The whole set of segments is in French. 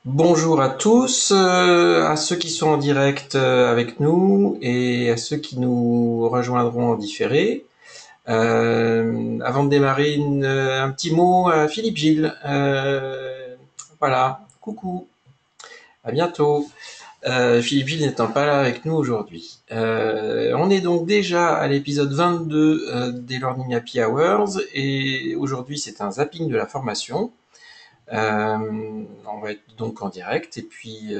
Bonjour à tous, à ceux qui sont en direct avec nous et à ceux qui nous rejoindront en différé. Avant de démarrer, un petit mot à Philippe Gilles. Voilà, coucou, à bientôt. Philippe Gilles n'étant pas là avec nous aujourd'hui. On est donc déjà à l'épisode 22 des Learning Happy Hours et aujourd'hui c'est un zapping de la formation. On va être donc en direct et puis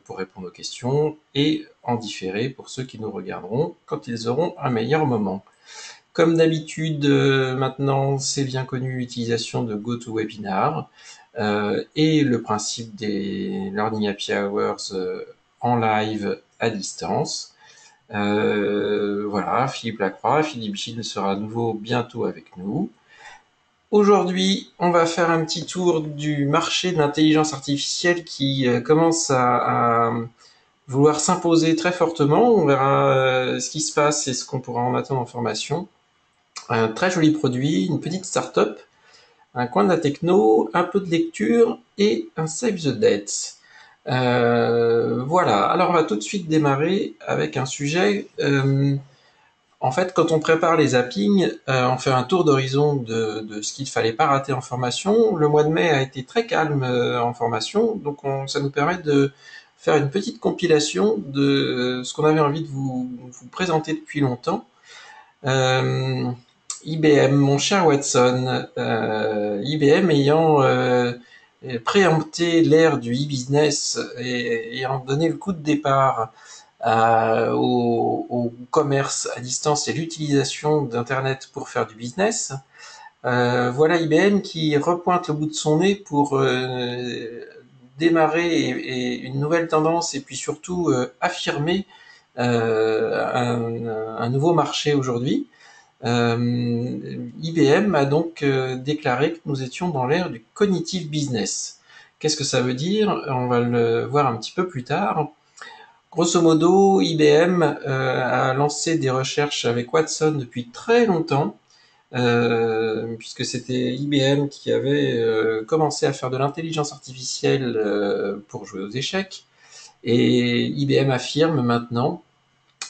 pour répondre aux questions et en différé pour ceux qui nous regarderont quand ils auront un meilleur moment. Comme d'habitude, maintenant c'est bien connu l'utilisation de GoToWebinar et le principe des Learning Happy Hours en live à distance. Voilà, Philippe Lacroix, Philippe Gilles sera à nouveau bientôt avec nous. Aujourd'hui, on va faire un petit tour du marché de l'intelligence artificielle qui commence à vouloir s'imposer très fortement. On verra ce qui se passe et ce qu'on pourra en attendre en formation. Un très joli produit, une petite start-up, un coin de la techno, un peu de lecture et un save the dates. Voilà, alors on va tout de suite démarrer avec un sujet. En fait, quand on prépare les zappings, on fait un tour d'horizon de ce qu'il fallait pas rater en formation. Le mois de mai a été très calme en formation, donc ça nous permet de faire une petite compilation de ce qu'on avait envie de vous présenter depuis longtemps. Euh, IBM, mon cher Watson, IBM ayant préempté l'ère du e-business et ayant donné le coup de départ au commerce à distance et l'utilisation d'Internet pour faire du business. Voilà IBM qui repointe le bout de son nez pour démarrer une nouvelle tendance et puis surtout affirmer un nouveau marché aujourd'hui. IBM a donc déclaré que nous étions dans l'ère du cognitive business. Qu'est-ce que ça veut dire? On va le voir un petit peu plus tard. Grosso modo, IBM a lancé des recherches avec Watson depuis très longtemps, puisque c'était IBM qui avait commencé à faire de l'intelligence artificielle pour jouer aux échecs. Et IBM affirme maintenant,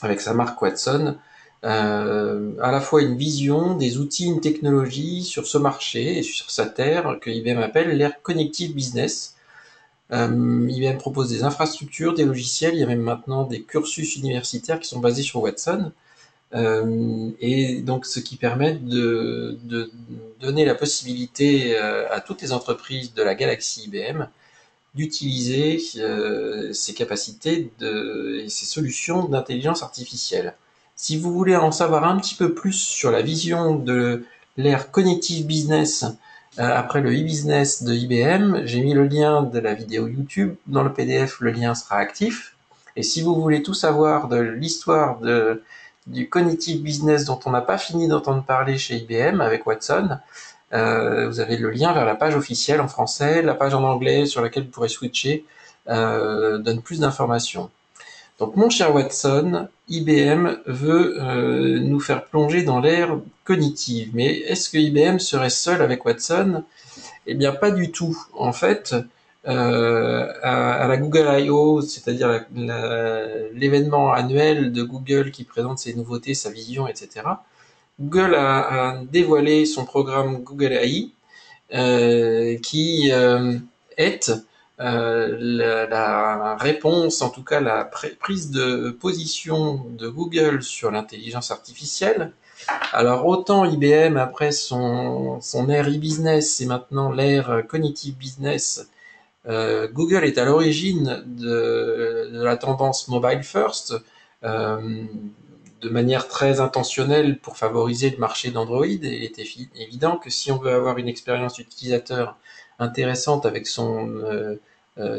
avec sa marque Watson, à la fois une vision, des outils, une technologie sur ce marché et sur sa terre que IBM appelle l'ère connective business. IBM propose des infrastructures, des logiciels, il y a même maintenant des cursus universitaires qui sont basés sur Watson. Et donc ce qui permet de donner la possibilité à toutes les entreprises de la galaxie IBM d'utiliser ces capacités et ces solutions d'intelligence artificielle. Si vous voulez en savoir un petit peu plus sur la vision de l'ère connective business après le e-business de IBM, j'ai mis le lien de la vidéo YouTube. Dans le PDF, le lien sera actif. Et si vous voulez tout savoir de l'histoire du cognitive business dont on n'a pas fini d'entendre parler chez IBM avec Watson, vous avez le lien vers la page officielle en français, la page en anglais sur laquelle vous pourrez switcher donne plus d'informations. Donc mon cher Watson, IBM veut nous faire plonger dans l'ère cognitive. Mais est-ce que IBM serait seul avec Watson? Eh bien pas du tout. En fait, à la Google I/O, c'est-à-dire l'événement annuel de Google qui présente ses nouveautés, sa vision, etc., Google a dévoilé son programme Google AI, qui est la réponse, en tout cas la prise de position de Google sur l'intelligence artificielle. Alors autant IBM, après son ère e-business et maintenant l'ère cognitive business, Google est à l'origine de la tendance mobile first, de manière très intentionnelle pour favoriser le marché d'Android. Et il est évident que si on veut avoir une expérience utilisateur intéressante avec son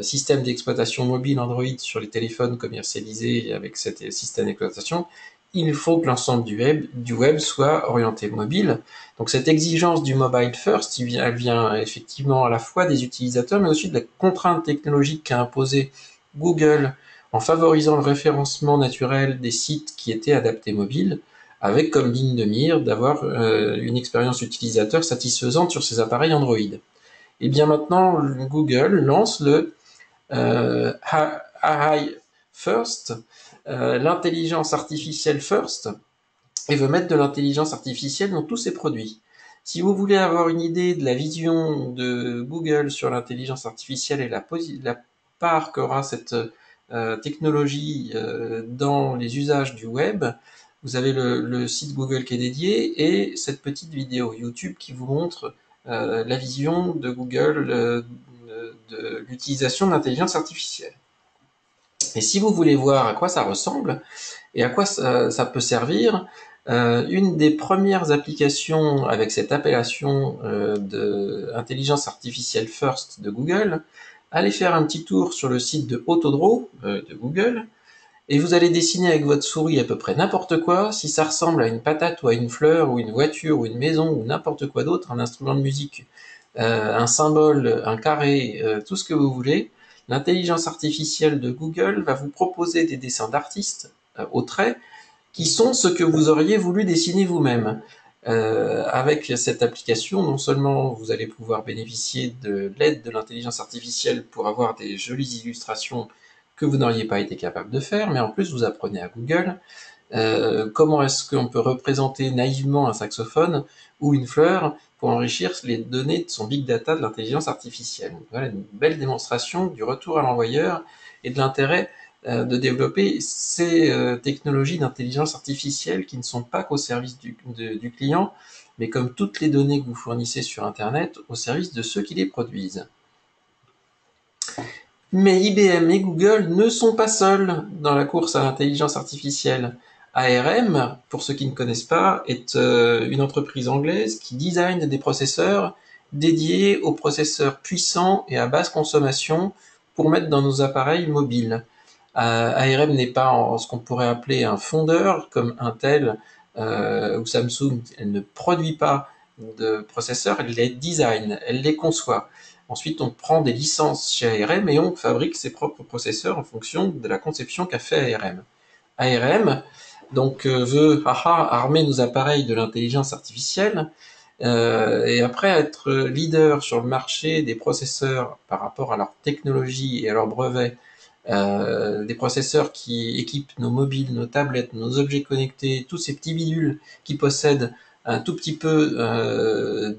système d'exploitation mobile Android sur les téléphones commercialisés avec cet système d'exploitation, il faut que l'ensemble du web soit orienté mobile. Donc cette exigence du mobile first, elle vient effectivement à la fois des utilisateurs, mais aussi de la contrainte technologique qu'a imposée Google en favorisant le référencement naturel des sites qui étaient adaptés mobiles, avec comme ligne de mire d'avoir une expérience utilisateur satisfaisante sur ces appareils Android. Et bien maintenant, Google lance le AI First, l'intelligence artificielle First, et veut mettre de l'intelligence artificielle dans tous ses produits. Si vous voulez avoir une idée de la vision de Google sur l'intelligence artificielle et la part qu'aura cette technologie dans les usages du web, vous avez le site Google qui est dédié et cette petite vidéo YouTube qui vous montre la vision de Google de l'utilisation de l'intelligence artificielle. Et si vous voulez voir à quoi ça ressemble et à quoi ça peut servir, une des premières applications avec cette appellation de intelligence artificielle First de Google, allez faire un petit tour sur le site de Autodraw de Google et vous allez dessiner avec votre souris à peu près n'importe quoi. Si ça ressemble à une patate ou à une fleur ou une voiture ou une maison ou n'importe quoi d'autre, un instrument de musique, un symbole, un carré, tout ce que vous voulez, l'intelligence artificielle de Google va vous proposer des dessins d'artistes au trait qui sont ce que vous auriez voulu dessiner vous-même. Avec cette application, non seulement vous allez pouvoir bénéficier de l'aide de l'intelligence artificielle pour avoir des jolies illustrations que vous n'auriez pas été capable de faire, mais en plus vous apprenez à Google comment est-ce qu'on peut représenter naïvement un saxophone ou une fleur pour enrichir les données de son big data de l'intelligence artificielle. Voilà une belle démonstration du retour à l'envoyeur et de l'intérêt de développer ces technologies d'intelligence artificielle qui ne sont pas qu'au service du client, mais comme toutes les données que vous fournissez sur Internet, au service de ceux qui les produisent. Mais IBM et Google ne sont pas seuls dans la course à l'intelligence artificielle. ARM, pour ceux qui ne connaissent pas, est une entreprise anglaise qui design des processeurs dédiés aux processeurs puissants et à basse consommation pour mettre dans nos appareils mobiles. ARM n'est pas ce qu'on pourrait appeler un fondeur comme Intel ou Samsung. Elle ne produit pas de processeurs, elle les design, elle les conçoit. Ensuite, on prend des licences chez ARM et on fabrique ses propres processeurs en fonction de la conception qu'a fait ARM. ARM donc veut armer nos appareils de l'intelligence artificielle et après être leader sur le marché des processeurs par rapport à leur technologie et à leurs brevets, des processeurs qui équipent nos mobiles, nos tablettes, nos objets connectés, tous ces petits bidules qui possèdent un tout petit peu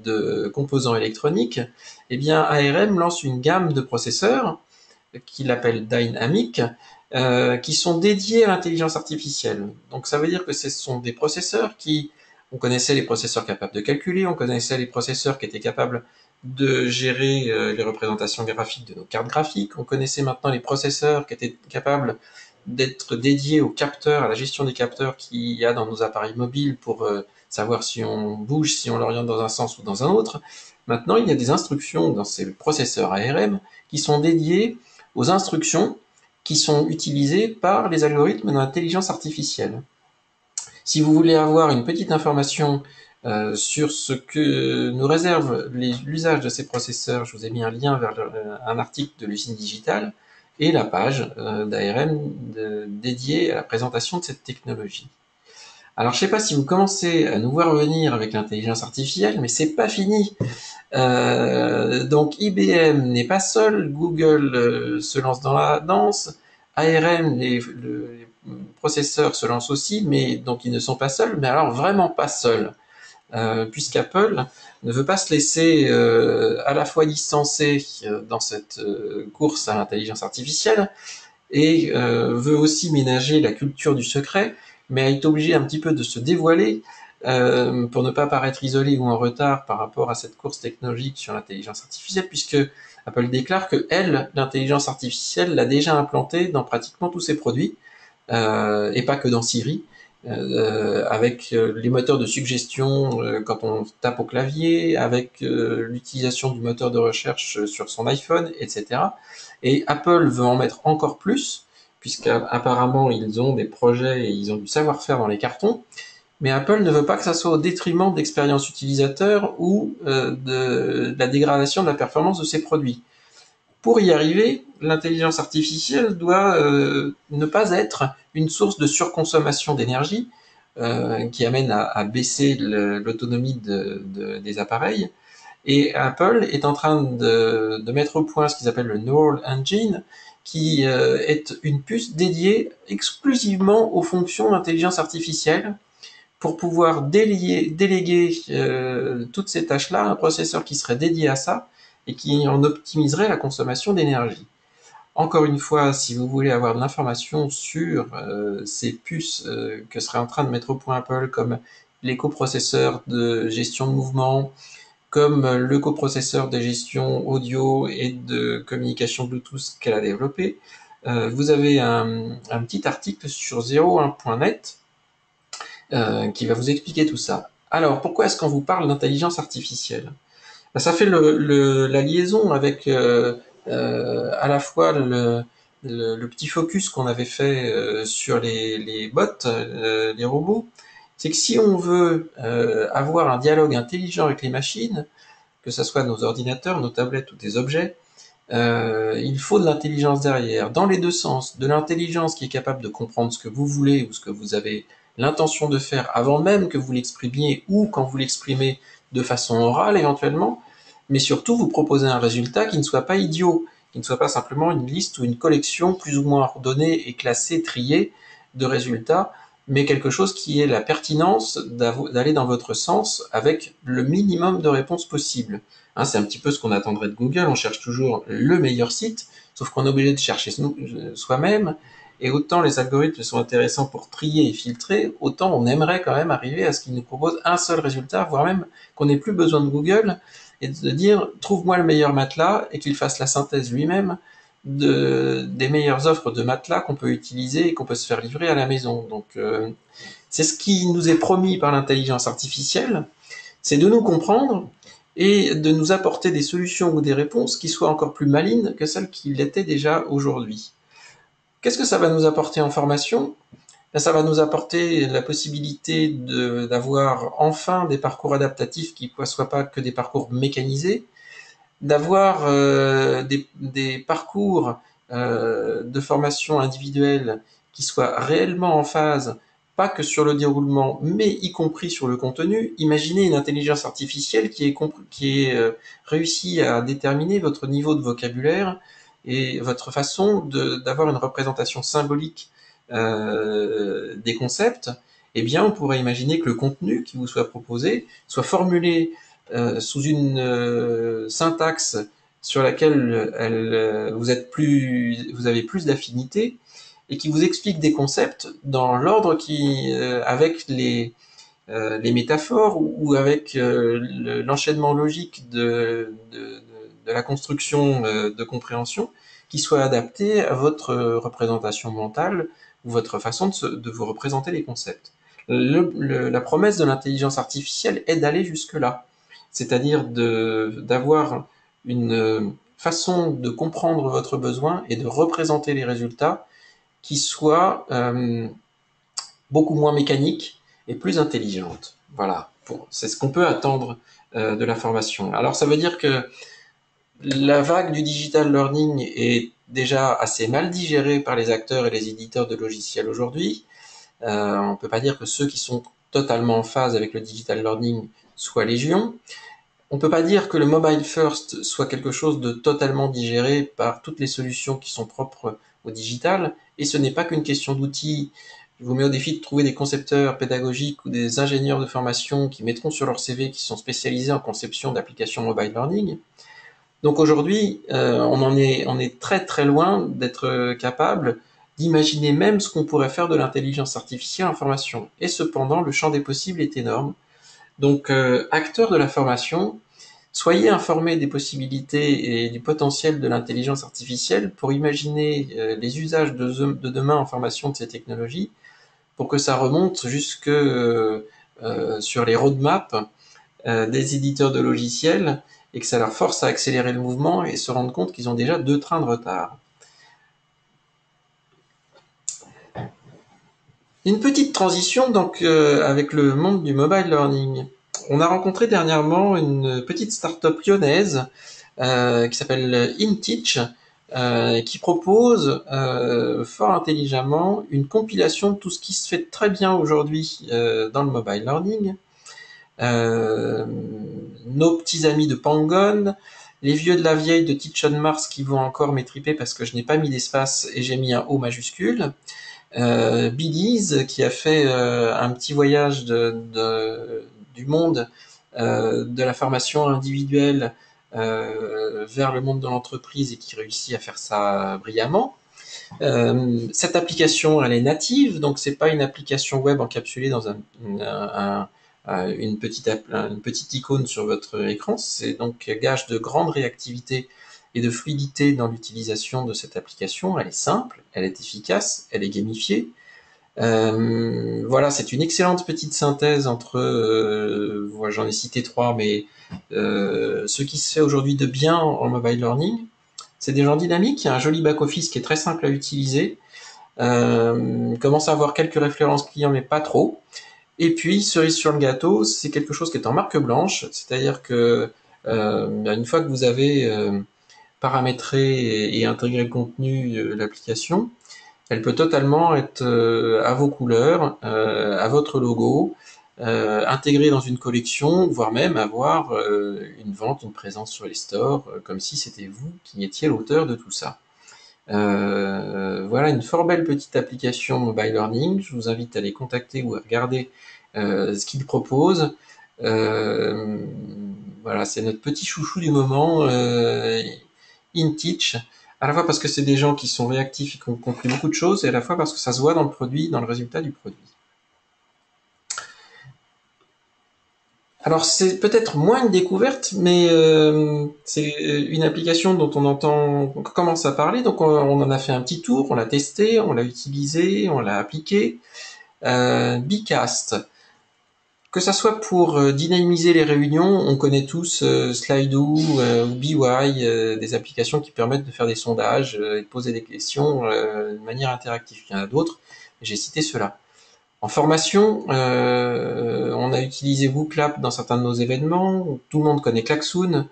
de composants électroniques, eh bien ARM lance une gamme de processeurs qu'il appelle Dynamic, qui sont dédiés à l'intelligence artificielle. Donc ça veut dire que ce sont des processeurs on connaissait les processeurs capables de calculer, on connaissait les processeurs qui étaient capables de gérer les représentations graphiques de nos cartes graphiques, on connaissait maintenant les processeurs qui étaient capables d'être dédiés aux capteurs, à la gestion des capteurs qu'il y a dans nos appareils mobiles pour savoir si on bouge, si on l'oriente dans un sens ou dans un autre. Maintenant, il y a des instructions dans ces processeurs ARM qui sont dédiées aux instructions qui sont utilisées par les algorithmes d'intelligence artificielle. Si vous voulez avoir une petite information sur ce que nous réserve l'usage de ces processeurs, je vous ai mis un lien vers un article de l'usine digitale et la page d'ARM dédiée à la présentation de cette technologie. Alors je ne sais pas si vous commencez à nous voir venir avec l'intelligence artificielle, mais c'est pas fini. Donc IBM n'est pas seul, Google se lance dans la danse, ARM, les processeurs se lancent aussi, mais donc ils ne sont pas seuls, mais alors vraiment pas seuls, puisqu'Apple ne veut pas se laisser à la fois licencer dans cette course à l'intelligence artificielle et veut aussi ménager la culture du secret, mais est obligé un petit peu de se dévoiler pour ne pas paraître isolé ou en retard par rapport à cette course technologique sur l'intelligence artificielle, puisque Apple déclare que l'intelligence artificielle, l'a déjà implantée dans pratiquement tous ses produits, et pas que dans Siri, avec les moteurs de suggestion quand on tape au clavier, avec l'utilisation du moteur de recherche sur son iPhone, etc. Et Apple veut en mettre encore plus, puisqu'apparemment ils ont des projets et ils ont du savoir-faire dans les cartons, mais Apple ne veut pas que ça soit au détriment de l'expérience utilisateur ou de la dégradation de la performance de ses produits. Pour y arriver, l'intelligence artificielle doit ne pas être une source de surconsommation d'énergie qui amène à baisser l'autonomie des appareils Et Apple est en train de mettre au point ce qu'ils appellent le Neural Engine, qui est une puce dédiée exclusivement aux fonctions d'intelligence artificielle pour pouvoir déléguer toutes ces tâches-là à un processeur qui serait dédié à ça et qui en optimiserait la consommation d'énergie. Encore une fois, si vous voulez avoir de l'information sur ces puces que serait en train de mettre au point Apple, comme les coprocesseurs de gestion de mouvement, comme le coprocesseur de gestion audio et de communication Bluetooth qu'elle a développé, vous avez un petit article sur 01.net qui va vous expliquer tout ça. Alors, pourquoi est-ce qu'on vous parle d'intelligence artificielle? Ça fait la liaison avec à la fois le petit focus qu'on avait fait sur les bots, les robots. C'est que si on veut avoir un dialogue intelligent avec les machines, que ce soit nos ordinateurs, nos tablettes ou des objets, il faut de l'intelligence derrière, dans les deux sens. De l'intelligence qui est capable de comprendre ce que vous voulez ou ce que vous avez l'intention de faire avant même que vous l'exprimiez ou quand vous l'exprimez de façon orale éventuellement, mais surtout vous proposer un résultat qui ne soit pas idiot, qui ne soit pas simplement une liste ou une collection plus ou moins ordonnée et classée, triée de résultats, mais quelque chose qui ait la pertinence d'aller dans votre sens avec le minimum de réponses possibles. Hein, c'est un petit peu ce qu'on attendrait de Google, on cherche toujours le meilleur site, sauf qu'on est obligé de chercher soi-même, et autant les algorithmes sont intéressants pour trier et filtrer, autant on aimerait quand même arriver à ce qu'ils nous proposent un seul résultat, voire même qu'on n'ait plus besoin de Google, et de dire trouve-moi le meilleur matelas, et qu'il fasse la synthèse lui-même des meilleures offres de matelas qu'on peut utiliser et qu'on peut se faire livrer à la maison. Donc c'est ce qui nous est promis par l'intelligence artificielle, c'est de nous comprendre et de nous apporter des solutions ou des réponses qui soient encore plus malines que celles qui l'étaient déjà aujourd'hui. Qu'est-ce que ça va nous apporter en formation? Ça va nous apporter la possibilité d'avoir enfin des parcours adaptatifs qui ne soient pas que des parcours mécanisés, d'avoir des parcours de formation individuelle qui soient réellement en phase, pas que sur le déroulement, mais y compris sur le contenu. Imaginez une intelligence artificielle qui est réussi à déterminer votre niveau de vocabulaire et votre façon d'avoir une représentation symbolique des concepts. Eh bien, on pourrait imaginer que le contenu qui vous soit proposé soit formulé sous une syntaxe sur laquelle vous avez plus d'affinité et qui vous explique des concepts dans l'ordre avec les métaphores ou avec l'enchaînement logique de la construction de compréhension qui soit adapté à votre représentation mentale ou votre façon de vous représenter les concepts. La promesse de l'intelligence artificielle est d'aller jusque-là, c'est-à-dire d'avoir une façon de comprendre votre besoin et de représenter les résultats qui soit beaucoup moins mécanique et plus intelligente. Voilà, c'est ce qu'on peut attendre de la formation. Alors ça veut dire que la vague du digital learning est déjà assez mal digérée par les acteurs et les éditeurs de logiciels aujourd'hui. On ne peut pas dire que ceux qui sont totalement en phase avec le digital learning soient légion. On ne peut pas dire que le mobile first soit quelque chose de totalement digéré par toutes les solutions qui sont propres au digital. Et ce n'est pas qu'une question d'outils. Je vous mets au défi de trouver des concepteurs pédagogiques ou des ingénieurs de formation qui mettront sur leur CV qui sont spécialisés en conception d'applications mobile learning. Donc aujourd'hui, on est très très loin d'être capable d'imaginer même ce qu'on pourrait faire de l'intelligence artificielle en formation. Et cependant, le champ des possibles est énorme. Donc, acteurs de la formation, soyez informés des possibilités et du potentiel de l'intelligence artificielle pour imaginer les usages de demain en formation de ces technologies, pour que ça remonte jusque sur les roadmaps des éditeurs de logiciels et que ça leur force à accélérer le mouvement et se rendre compte qu'ils ont déjà 2 trains de retard. Une petite transition donc avec le monde du mobile learning. On a rencontré dernièrement une petite start-up lyonnaise qui s'appelle InTeach, qui propose fort intelligemment une compilation de tout ce qui se fait très bien aujourd'hui dans le mobile learning, nos petits amis de Pangon, les vieux de la vieille de Teach on Mars qui vont encore m'étriper parce que je n'ai pas mis d'espace et j'ai mis un O majuscule. Belize qui a fait un petit voyage du monde de la formation individuelle vers le monde de l'entreprise et qui réussit à faire ça brillamment. Cette application, elle est native, donc c'est pas une application web encapsulée dans une petite icône sur votre écran. C'est donc gage de grande réactivité et de fluidité dans l'utilisation de cette application. Elle est simple, elle est efficace, elle est gamifiée. Voilà, c'est une excellente petite synthèse entre, j'en ai cité trois, mais ce qui se fait aujourd'hui de bien en mobile learning. C'est des gens dynamiques, il y a un joli back-office qui est très simple à utiliser, commence à avoir quelques références clients, mais pas trop. Et puis, cerise sur le gâteau, c'est quelque chose qui est en marque blanche, c'est-à-dire que une fois que vous avez paramétré et intégré le contenu de l'application, elle peut totalement être à vos couleurs, à votre logo, intégrée dans une collection, voire même avoir une vente, une présence sur les stores, comme si c'était vous qui étiez l'auteur de tout ça. Voilà une fort belle petite application mobile learning. Je vous invite à les contacter ou à regarder ce qu'ils proposent. Voilà, c'est notre petit chouchou du moment, InTeach, à la fois parce que c'est des gens qui sont réactifs et qui ont compris beaucoup de choses, et à la fois parce que ça se voit dans le produit, dans le résultat du produit. Alors c'est peut-être moins une découverte, mais c'est une application dont on commence à parler, donc on en a fait un petit tour, on l'a testé, on l'a utilisé, on l'a appliqué. Bcast. Que ça soit pour dynamiser les réunions, on connaît tous Slido ou BY, des applications qui permettent de faire des sondages et de poser des questions de manière interactive. Il y en a d'autres, j'ai cité ceux-là. En formation, on a utilisé WooClap dans certains de nos événements. Tout le monde connaît Klaxoon.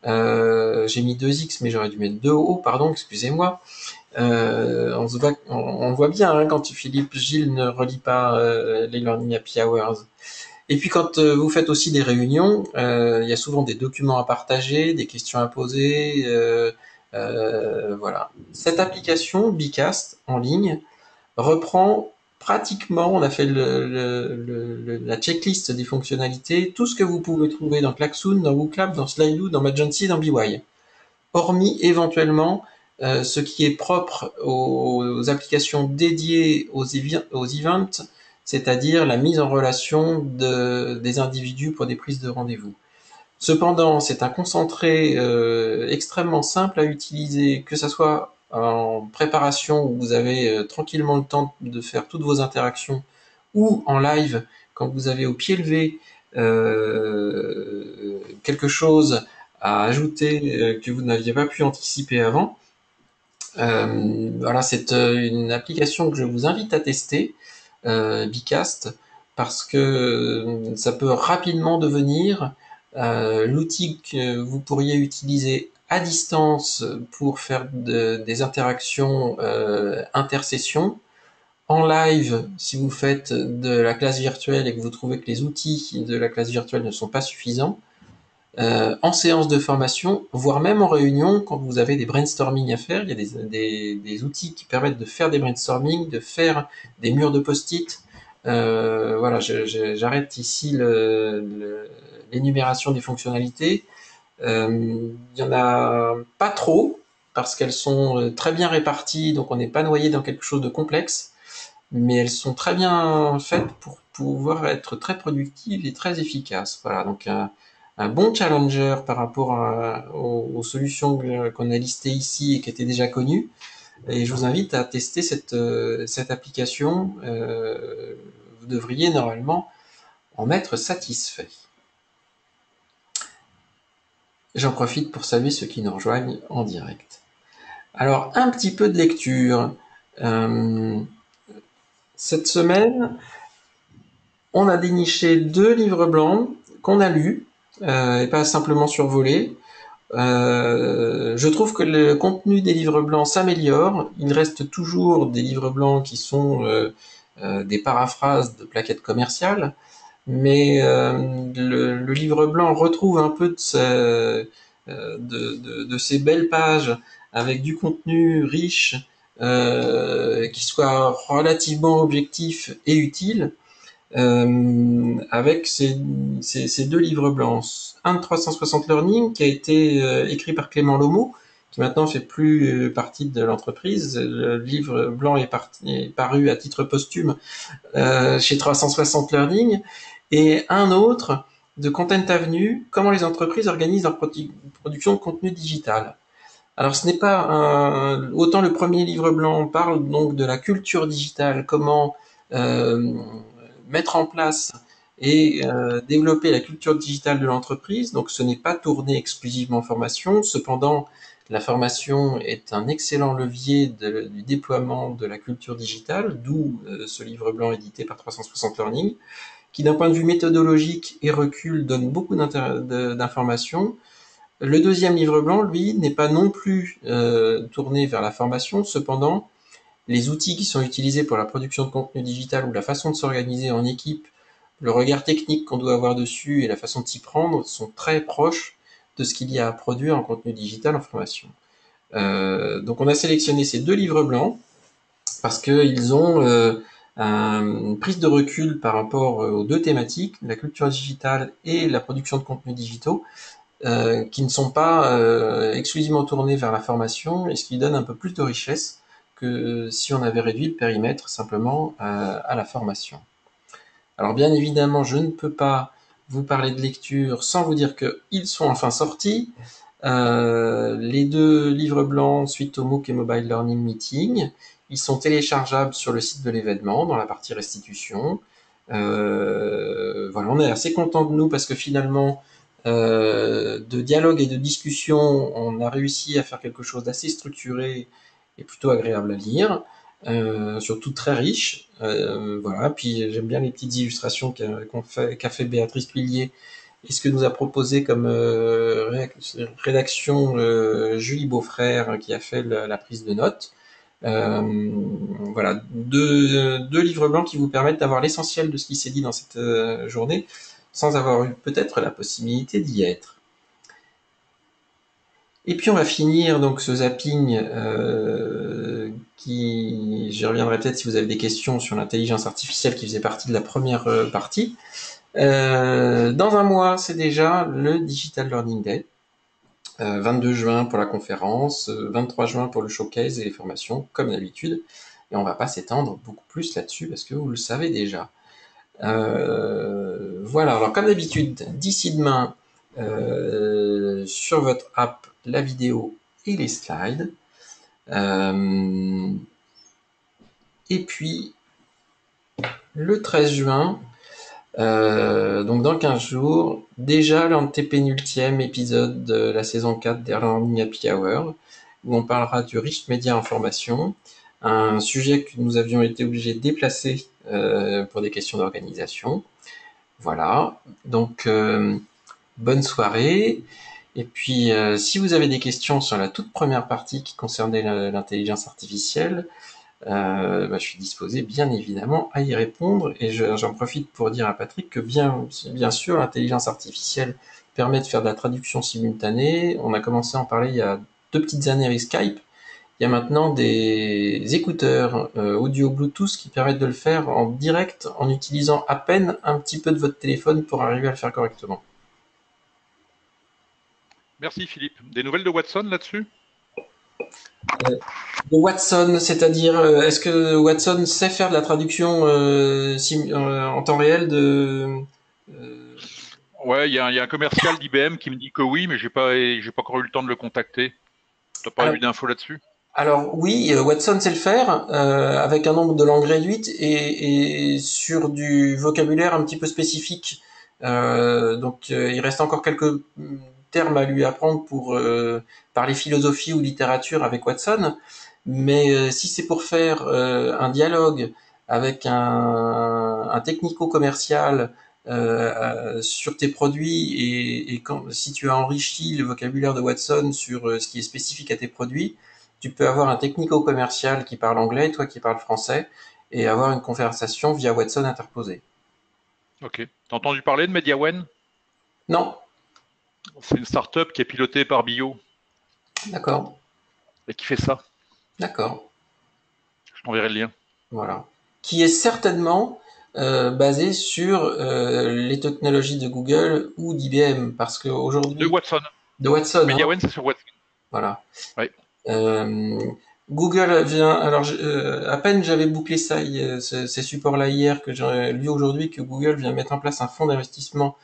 J'ai mis 2X, mais j'aurais dû mettre 2O, pardon, excusez-moi. On voit bien hein, quand Philippe Gilles ne relie pas les Learning Happy Hours. Et puis quand vous faites aussi des réunions, il y a souvent des documents à partager, des questions à poser. Voilà. Cette application, Bcast, en ligne, reprend pratiquement, on a fait la checklist des fonctionnalités, tout ce que vous pouvez trouver dans Klaxoon, dans WooClap, dans Slido, dans Magency, dans BY. Hormis éventuellement ce qui est propre aux applications dédiées aux events, c'est-à-dire la mise en relation des individus pour des prises de rendez-vous. Cependant, c'est un concentré extrêmement simple à utiliser, que ce soit en préparation où vous avez tranquillement le temps de faire toutes vos interactions, ou en live quand vous avez au pied levé quelque chose à ajouter que vous n'aviez pas pu anticiper avant. Voilà, c'est une application que je vous invite à tester, Bcast, parce que ça peut rapidement devenir l'outil que vous pourriez utiliser à distance pour faire des interactions intersessions. En live, si vous faites de la classe virtuelle et que vous trouvez que les outils de la classe virtuelle ne sont pas suffisants, en séance de formation, voire même en réunion, quand vous avez des brainstorming à faire, il y a des outils qui permettent de faire des brainstorming, de faire des murs de post-it. Voilà, j'arrête ici l'énumération des fonctionnalités. Il y en a pas trop, parce qu'elles sont très bien réparties, donc on n'est pas noyé dans quelque chose de complexe, mais elles sont très bien faites pour pouvoir être très productives et très efficaces. Voilà, donc un bon challenger par rapport aux solutions qu'on a listées ici et qui étaient déjà connues. Et je vous invite à tester cette application. Vous devriez normalement en être satisfait. J'en profite pour saluer ceux qui nous rejoignent en direct. Alors, un petit peu de lecture. Cette semaine, on a déniché 2 livres blancs qu'on a lus, et pas simplement survolés. Je trouve que le contenu des livres blancs s'améliore. Il reste toujours des livres blancs qui sont des paraphrases de plaquettes commerciales, mais le livre blanc retrouve un peu de ces belles pages avec du contenu riche, qui soit relativement objectif et utile, avec ces deux livres blancs. Un de 360 Learning qui a été écrit par Clément Lomo, qui maintenant fait plus partie de l'entreprise. Le livre blanc est paru à titre posthume chez 360 Learning, et un autre de Content Avenue, comment les entreprises organisent leur production de contenu digital. Alors ce n'est pas autant le premier livre blanc parle donc de la culture digitale, comment euh, mettre en place et développer la culture digitale de l'entreprise. Donc ce n'est pas tourné exclusivement formation. Cependant, la formation est un excellent levier du déploiement de la culture digitale, d'où ce livre blanc édité par 360 Learning, qui d'un point de vue méthodologique et recul donne beaucoup d'informations. Le deuxième livre blanc, lui, n'est pas non plus tourné vers la formation. Cependant, les outils qui sont utilisés pour la production de contenu digital ou la façon de s'organiser en équipe, le regard technique qu'on doit avoir dessus et la façon de s'y prendre sont très proches de ce qu'il y a à produire en contenu digital en formation. Donc on a sélectionné ces deux livres blancs parce qu'ils ont une prise de recul par rapport aux deux thématiques, la culture digitale et la production de contenus digitaux, qui ne sont pas exclusivement tournés vers la formation, et ce qui donne un peu plus de richesse que si on avait réduit le périmètre simplement à la formation. Alors bien évidemment, je ne peux pas vous parler de lecture sans vous dire qu'ils sont enfin sortis. Les deux livres blancs suite au MOOC et Mobile Learning Meeting, ils sont téléchargeables sur le site de l'événement dans la partie restitution. Voilà, on est assez content de nous parce que finalement, de dialogue et de discussion, on a réussi à faire quelque chose d'assez structuré et plutôt agréable à lire, surtout très riche. Voilà, puis j'aime bien les petites illustrations qu'a fait Béatrice Tuillier et ce que nous a proposé comme rédaction Julie Beaufrère qui a fait la prise de notes. Voilà, deux livres blancs qui vous permettent d'avoir l'essentiel de ce qui s'est dit dans cette journée sans avoir eu peut-être la possibilité d'y être. Et puis on va finir donc ce zapping qui, j'y reviendrai peut-être si vous avez des questions sur l'intelligence artificielle qui faisait partie de la première partie. Dans un mois, c'est déjà le Digital Learning Day. 22 juin pour la conférence, 23 juin pour le showcase et les formations, comme d'habitude. Et on va pas s'étendre beaucoup plus là-dessus parce que vous le savez déjà. Voilà, alors comme d'habitude, d'ici demain, sur votre app, la vidéo et les slides. Et puis, le 13 juin, donc dans 15 jours, déjà l'antépénultième épisode de la saison 4 d'Airlearning Happy Hour, où on parlera du riche média information, un sujet que nous avions été obligés de déplacer pour des questions d'organisation. Voilà, donc bonne soirée. Et puis, si vous avez des questions sur la toute première partie qui concernait l'intelligence artificielle, je suis disposé bien évidemment à y répondre. Et j'en profite pour dire à Patrick que bien sûr, l'intelligence artificielle permet de faire de la traduction simultanée. On a commencé à en parler il y a 2 petites années avec Skype. Il y a maintenant des écouteurs audio Bluetooth qui permettent de le faire en direct en utilisant à peine un petit peu de votre téléphone pour arriver à le faire correctement. Merci Philippe. Des nouvelles de Watson là-dessus? De Watson, c'est-à-dire, est-ce que Watson sait faire de la traduction en temps réel euh, Ouais, il y a un commercial d'IBM qui me dit que oui, mais j'ai pas encore eu le temps de le contacter. T'as pas alors, eu d'infos là-dessus? alors oui, Watson sait le faire avec un nombre de langues réduite et sur du vocabulaire un petit peu spécifique. Donc, il reste encore quelques termes à lui apprendre pour parler philosophie ou littérature avec Watson. Mais si c'est pour faire un dialogue avec un technico-commercial sur tes produits si tu as enrichi le vocabulaire de Watson sur ce qui est spécifique à tes produits, tu peux avoir un technico-commercial qui parle anglais, toi qui parles français, et avoir une conversation via Watson interposée. Ok. T'as entendu parler de Mediawen? Non, C'est une start-up qui est pilotée par Bio d'accord, et qui fait ça. d'accord, Je t'enverrai le lien. voilà. Qui est certainement basé sur les technologies de Google ou d'IBM, parce De qu'aujourd'hui, Watson. de Watson, hein, Mediawen, c'est sur Watson. voilà. Ouais. Euh, Google vient, alors à peine j'avais bouclé ça, ces supports-là hier, que j'ai lu aujourd'hui que Google vient mettre en place un fonds d'investissement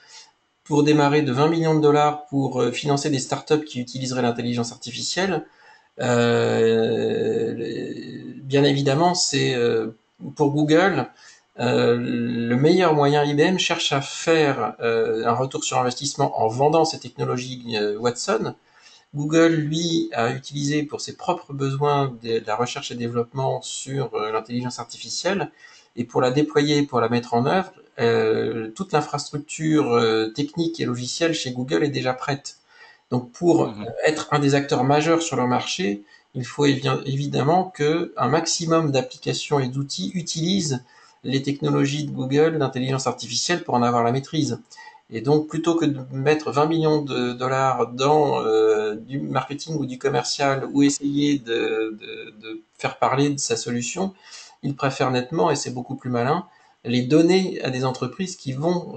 pour démarrer de 20 millions de dollars pour financer des startups qui utiliseraient l'intelligence artificielle. Bien évidemment, c'est pour Google le meilleur moyen. IBM cherche à faire un retour sur investissement en vendant ces technologies Watson. Google, lui, a utilisé pour ses propres besoins de la recherche et développement sur l'intelligence artificielle et pour la déployer, pour la mettre en œuvre, toute l'infrastructure technique et logicielle chez Google est déjà prête. Donc pour Mhm. être un des acteurs majeurs sur le marché, il faut évidemment que un maximum d'applications et d'outils utilisent les technologies de Google d'intelligence artificielle pour en avoir la maîtrise. Et donc plutôt que de mettre 20 millions de dollars dans du marketing ou du commercial ou essayer de faire parler de sa solution, il préfère nettement, et c'est beaucoup plus malin, les donner à des entreprises qui vont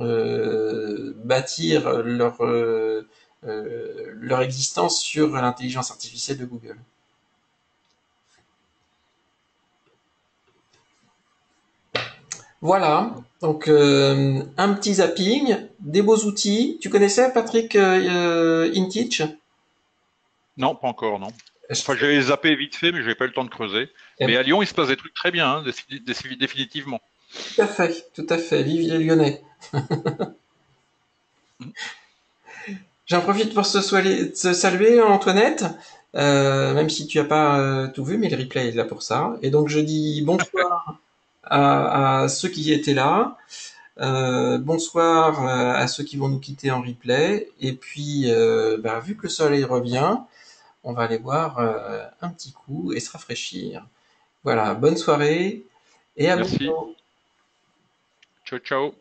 bâtir leur existence sur l'intelligence artificielle de Google. Voilà, donc un petit zapping, des beaux outils. Tu connaissais Patrick InTeach? Non, pas encore, non. Enfin, j'avais zappé vite fait, mais j'avais pas eu le temps de creuser. Mais à Lyon, il se passe des trucs très bien, hein, définitivement. Tout à fait, tout à fait. Vive les Lyonnais. Mhm. J'en profite pour se saluer, Antoinette, même si tu as pas tout vu, mais le replay est là pour ça. Et donc je dis bonsoir à ceux qui étaient là, bonsoir à ceux qui vont nous quitter en replay. Et puis, bah, vu que le soleil revient, on va aller boire un petit coup et se rafraîchir. Voilà, bonne soirée et à Merci. bientôt. Ciao, ciao.